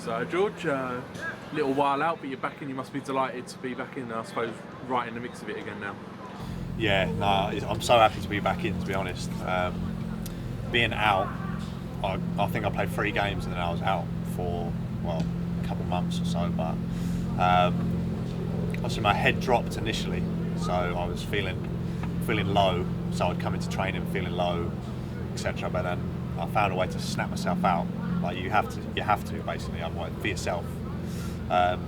So George, little while out, but you're back in. You must be delighted to be back in, I suppose, right in the mix of it again now. Yeah, no, I'm so happy to be back in, to be honest. Being out, I think I played 3 games and then I was out for, well, a couple months or so, but obviously my head dropped initially, so I was feeling low, so I'd come into training feeling low, etc. But then I found a way to snap myself out. Like you have to basically, otherwise for yourself. And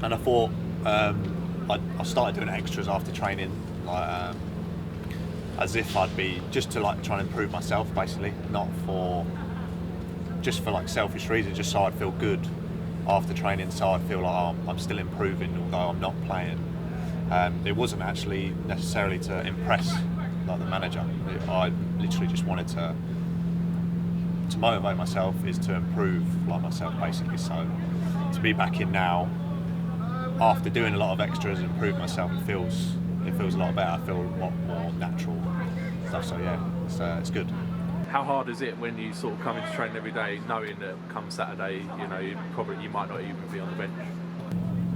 I thought I started doing extras after training, like as if I'd be just to like try and improve myself, basically, not for just for like selfish reasons, just so I'd feel good after training, so I'd feel like I'm still improving although I'm not playing. It wasn't actually necessarily to impress like the manager. I literally just wanted to motivate myself, is to improve like myself basically. So to be back in now after doing a lot of extras and improve myself, it feels a lot better. I feel a lot more natural stuff. So yeah, it's good. How hard is it when you sort of come into training every day, knowing that come Saturday, you might not even be on the bench?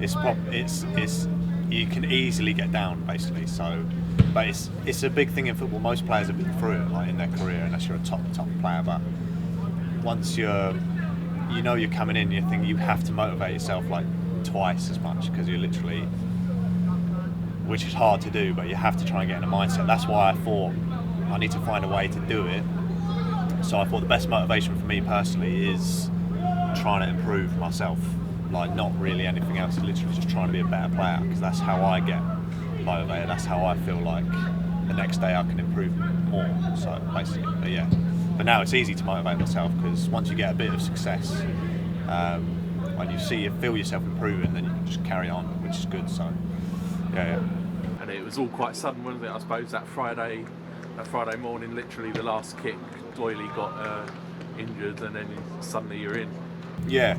It's you can easily get down basically. So, but it's a big thing in football. Most players have been through it like in their career, unless you're a top player. But once you're coming in, you think you have to motivate yourself like twice as much, because you're literally, which is hard to do, but you have to try and get in a mindset. That's why I thought I need to find a way to do it. So I thought the best motivation for me personally is trying to improve myself, like not really anything else, literally just trying to be a better player, because that's how I get motivated, that's how I feel like the next day I can improve more. So basically, but yeah. But now it's easy to motivate myself, because once you get a bit of success, when you feel yourself improving, then you can just carry on, which is good. So yeah. And it was all quite sudden, wasn't it? I suppose that Friday morning, literally the last kick, Doyley got injured, and then suddenly you're in. Yeah.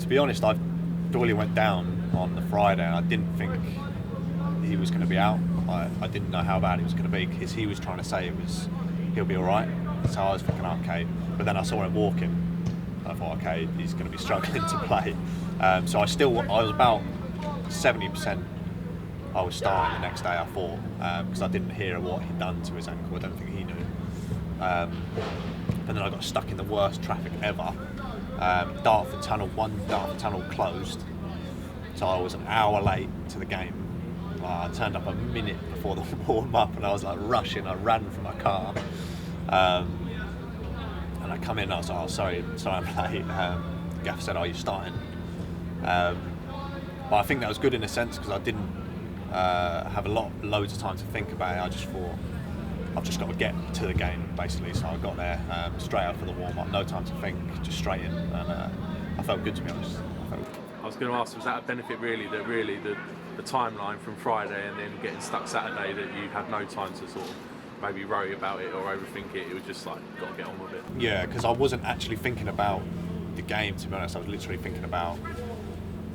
To be honest, Doyley went down on the Friday, and I didn't think he was going to be out. I didn't know how bad it was going to be, because he was trying to say he'll be all right. So I was thinking, okay. But then I saw him walking. I thought, okay, he's going to be struggling to play. So I was about 70%. I was starting the next day, I thought, because I didn't hear what he'd done to his ankle. I don't think he knew. But then I got stuck in the worst traffic ever. Dartford Tunnel closed, so I was an hour late to the game. I turned up a minute before the warm up, and I was like rushing. I ran from my car, and I come in. And I was like, "Oh, sorry, I'm late." Gaff said, "Oh, you're starting." But I think that was good in a sense, because I didn't have loads of time to think about it. I just thought, I've just got to get to the game basically. So I got there straight out for the warm up, no time to think, just straight in, and I felt good, to be honest. I was going to ask, was that a benefit really, the timeline from Friday and then getting stuck Saturday, that you had no time to sort of maybe worry about it or overthink it? It was just like, got to get on with it. Yeah, because I wasn't actually thinking about the game, to be honest. I was literally thinking about,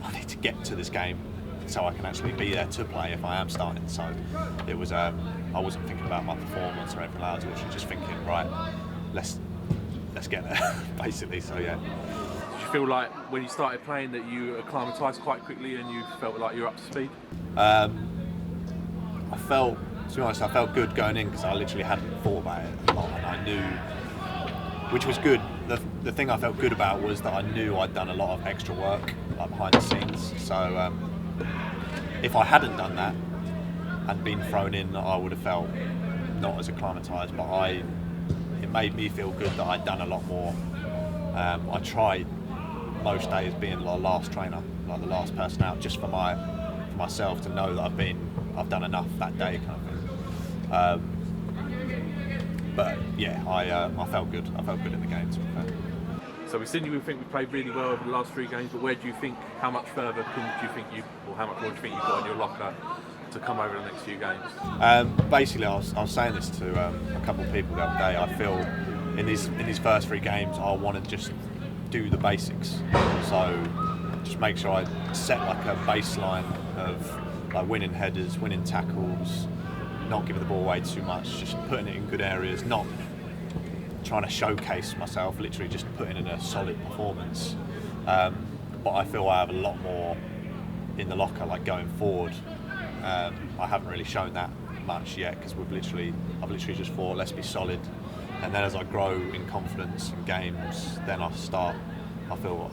I need to get to this game so I can actually be there to play if I am starting. So it was, I wasn't thinking about my performance or anything like that. I was literally just thinking, right, let's get there, basically. So yeah. Did you feel like when you started playing that you acclimatised quite quickly and you felt like you were up to speed? To be honest, I felt good going in, because I literally hadn't thought about it a lot, and I knew, which was good. The thing I felt good about was that I knew I'd done a lot of extra work like behind the scenes. So if I hadn't done that and been thrown in, I would have felt not as acclimatised. But it made me feel good that I'd done a lot more. I tried most days being the last trainer, like the last person out, just for myself to know that I've done enough that day, kind of thing. But yeah, I felt good. I felt good in the game, to be fair. So we've seen we played really well over the last 3 games, but where do you think, how much further how much more do you think you've got in your locker to come over the next few games? Basically, I was saying this to a couple of people the other day. I feel in these first 3 games, I want to just do the basics. So just make sure I set like a baseline of like winning headers, winning tackles, not giving the ball away too much, just putting it in good areas, not trying to showcase myself, literally just putting in a solid performance. But I feel I have a lot more in the locker, like going forward. I haven't really shown that much yet because I've literally just thought, let's be solid, and then as I grow in confidence in games, then I feel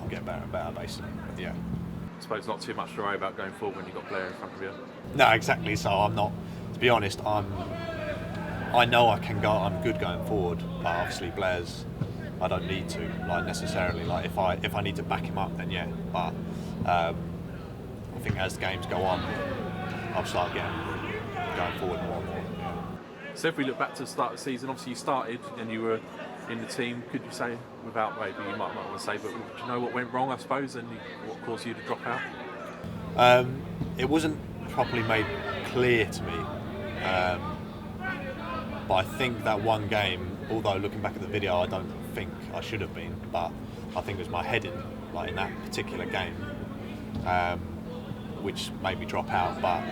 I'll get better and better, basically. But yeah. I suppose not too much to worry about going forward when you've got Blair in front of you. No, exactly. So I'm not. To be honest, I know I'm good going forward, but obviously Blair's. I don't need to necessarily. Like if I need to back him up, then yeah. But I think as games go on, I'll start going forward more and more. So if we look back to the start of the season, obviously you started and you were in the team. Could you say, without maybe you might not want to say, but do you know what went wrong, I suppose, and what caused you to drop out? It wasn't properly made clear to me, but I think that one game, although looking back at the video, I don't think I should have been, but I think it was my heading, in that particular game, which made me drop out. But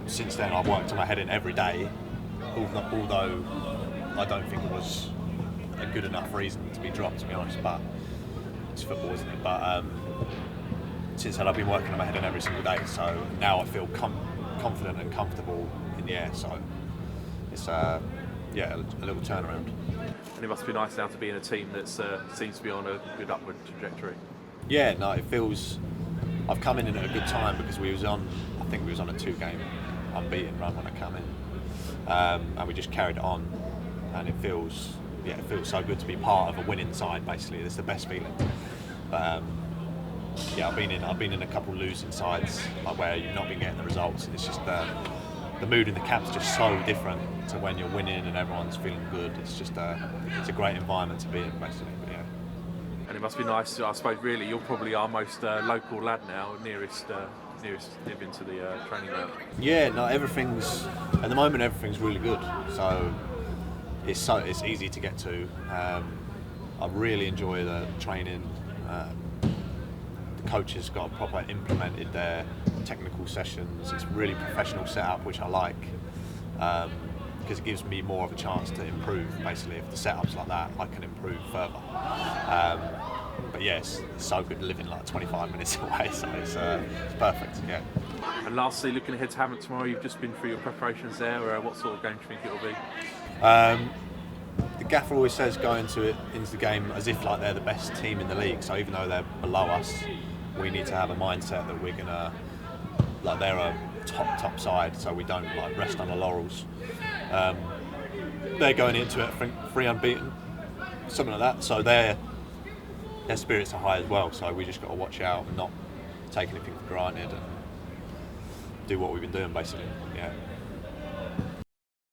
since then, I've worked on my heading every day, although I don't think it was a good enough reason to be dropped, to be honest. But it's football, isn't it? But since then, I've been working on my heading every single day, so now I feel confident and comfortable in the air. So it's a little turnaround. And it must be nice now to be in a team that seems to be on a good upward trajectory. Yeah, no, it feels. I've come in at a good time because I think we was on a 2-game unbeaten run when I come in, and we just carried it on, and it feels so good to be part of a winning side. Basically, it's the best feeling. But I've been in a couple losing sides, where you've not been getting the results, and it's just the mood in the camp's just so different to when you're winning and everyone's feeling good. It's just it's a great environment to be in, basically. But yeah. And it must be nice. I suppose really you're probably our most local lad now, nearest living to the training ground. Yeah, no, at the moment everything's really good. So it's easy to get to. I really enjoy the training. The coaches got proper implemented their technical sessions. It's really professional setup, which I like, because it gives me more of a chance to improve. Basically, if the setup's like that, I can improve further. But yes, it's so good living 25 minutes away, so it's perfect. Yeah. And lastly, looking ahead to Havant tomorrow, you've just been through your preparations there. What sort of game do you think it will be? The gaffer always says go into the game as if they're the best team in the league. So even though they're below us, we need to have a mindset that we're gonna they're a top side, so we don't rest on our laurels. They're going into it, I think, 3 unbeaten, something like that. So their spirits are high as well. So we just got to watch out and not take anything for granted and do what we've been doing, basically. Yeah.